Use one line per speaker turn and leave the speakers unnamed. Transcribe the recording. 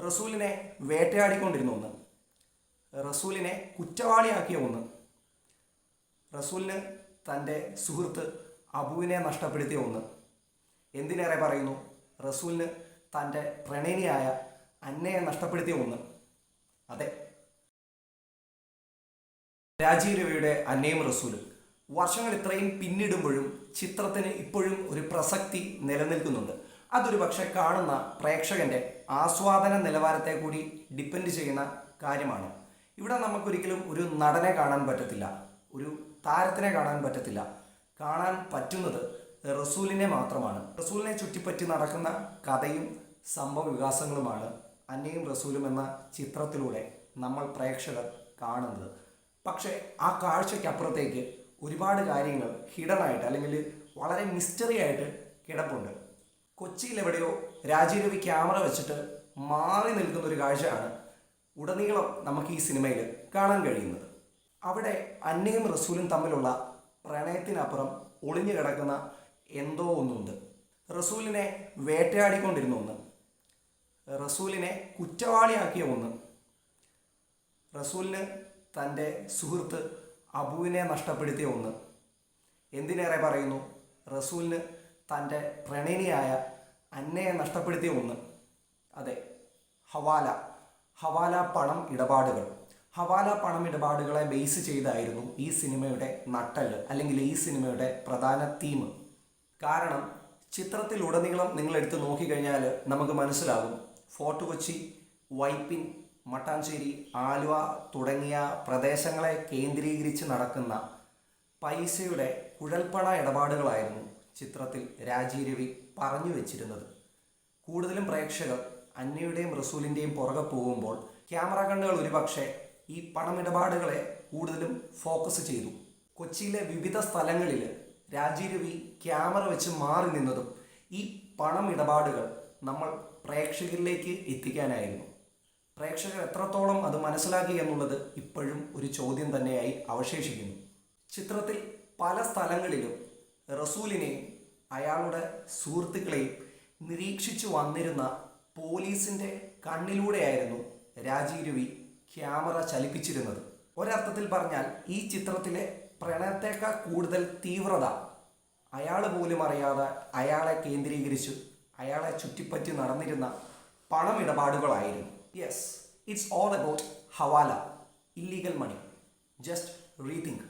റസൂലിനെ വേട്ടയാടിക്കൊണ്ടിരുന്ന ഒന്ന്, റസൂലിനെ കുറ്റവാളിയാക്കിയ ഒന്ന്, റസൂലിന് തൻ്റെ സുഹൃത്ത് അബുവിനെ നഷ്ടപ്പെടുത്തിയ ഒന്ന്, എന്തിനേറെ പറയുന്നു റസൂലിന് തൻ്റെ പ്രണയിനിയായ അന്നയെ നഷ്ടപ്പെടുത്തിയ ഒന്ന്. അതെ, രാജീവ് രവിയുടെ അന്നയും റസൂലും. വർഷങ്ങൾ ഇത്രയും പിന്നിടുമ്പോഴും ചിത്രത്തിന് ഇപ്പോഴും ഒരു പ്രസക്തി നിലനിൽക്കുന്നുണ്ട്. അതൊരു പക്ഷെ കാണുന്ന പ്രേക്ഷകന്റെ ആസ്വാദന നിലവാരത്തെ കൂടി ഡിപ്പെൻഡ് ചെയ്യുന്ന കാര്യമാണ്. ഇവിടെ നമുക്കൊരിക്കലും ഒരു നടനെ കാണാൻ പറ്റത്തില്ല, ഒരു താരത്തിനെ കാണാൻ പറ്റത്തില്ല. കാണാൻ പറ്റുന്നത് റസൂലിനെ മാത്രമാണ്. റസൂലിനെ ചുറ്റിപ്പറ്റി നടക്കുന്ന കഥയും സംഭവ വികാസങ്ങളുമാണ് അന്നയും റസൂലും എന്ന ചിത്രത്തിലൂടെ നമ്മൾ പ്രേക്ഷകർ കാണുന്നത്. പക്ഷേ ആ കാഴ്ചയ്ക്കപ്പുറത്തേക്ക് ഒരുപാട് കാര്യങ്ങൾ ഹിഡനായിട്ട് അല്ലെങ്കിൽ വളരെ മിസ്റ്ററി ആയിട്ട് കിടപ്പുണ്ട്. കൊച്ചിയിലെവിടെയോ രാജീവ് രവി ക്യാമറ വെച്ചിട്ട് മാറി നിൽക്കുന്ന ഒരു കാഴ്ചയാണ് ഉടനീളം നമുക്ക് ഈ സിനിമയിൽ കാണാൻ കഴിയുന്നത്. അവിടെ അന്നയും റസൂലും തമ്മിലുള്ള പ്രണയത്തിനപ്പുറം ഒളിഞ്ഞു കിടക്കുന്ന എന്തോ ഒന്നുണ്ട്. റസൂലിനെ വേട്ടയാടിക്കൊണ്ടിരുന്ന ഒന്ന്, റസൂലിനെ കുറ്റവാളിയാക്കിയ ഒന്ന്, റസൂലിന് തൻ്റെ സുഹൃത്ത് അബുവിനെ നഷ്ടപ്പെടുത്തിയ ഒന്ന്, എന്തിനേറെ പറയുന്നു റസൂലിന് തൻ്റെ പ്രണയിനിയായ അന്നയെ നഷ്ടപ്പെടുത്തിയ ഒന്ന്. അതെ, ഹവാല പണം ഇടപാടുകൾ. ഹവാല പണം ഇടപാടുകളെ ബേസ് ചെയ്തായിരുന്നു ഈ സിനിമയുടെ നട്ടെല്ല് അല്ലെങ്കിൽ ഈ സിനിമയുടെ പ്രധാന തീം. കാരണം ചിത്രത്തിലുടനീളം നിങ്ങളെടുത്ത് നോക്കിക്കഴിഞ്ഞാൽ നമുക്ക് മനസ്സിലാകും ഫോർട്ട് കൊച്ചി, വൈപ്പിൻ, മട്ടാഞ്ചേരി, ആലുവ തുടങ്ങിയ പ്രദേശങ്ങളെ കേന്ദ്രീകരിച്ച് നടക്കുന്ന പൈസയുടെ കുഴൽപ്പണ ഇടപാടുകളായിരുന്നു ചിത്രത്തിൽ രാജീവ് രവി പറഞ്ഞു വെച്ചിരുന്നത്. കൂടുതലും പ്രേക്ഷകർ അന്നയുടെയും റസൂലിൻ്റെയും പുറകെ പോകുമ്പോൾ ക്യാമറ കണ്ണുകൾ ഒരുപക്ഷെ ഈ പണമിടപാടുകളെ കൂടുതലും ഫോക്കസ് ചെയ്തു. കൊച്ചിയിലെ വിവിധ സ്ഥലങ്ങളിൽ രാജീവ് രവി ക്യാമറ വെച്ച് മാറി നിന്നതും ഈ പണമിടപാടുകൾ നമ്മൾ പ്രേക്ഷകരിലേക്ക് എത്തിക്കാനായിരുന്നു. പ്രേക്ഷകർ എത്രത്തോളം അത് മനസ്സിലാക്കി എന്നുള്ളത് ഇപ്പോഴും ഒരു ചോദ്യം തന്നെയായി അവശേഷിക്കുന്നു. ചിത്രത്തിൽ പല സ്ഥലങ്ങളിലും റസൂലിനെയും അയാളുടെ സുഹൃത്തുക്കളെയും നിരീക്ഷിച്ചു വന്നിരുന്ന പോലീസിൻ്റെ കണ്ണിലൂടെയായിരുന്നു രാജീവ് രവി ക്യാമറ ചലിപ്പിച്ചിരുന്നത്. ഒരർത്ഥത്തിൽ പറഞ്ഞാൽ ഈ ചിത്രത്തിലെ പ്രണയത്തേക്കാൾ കൂടുതൽ തീവ്രത അയാൾ പോലും അറിയാതെ അയാളെ കേന്ദ്രീകരിച്ചു അയാളെ ചുറ്റിപ്പറ്റി നടന്നിരുന്ന പണമിടപാടുകളായിരുന്നു. Yes, it's all about hawala, illegal money. Just rethink.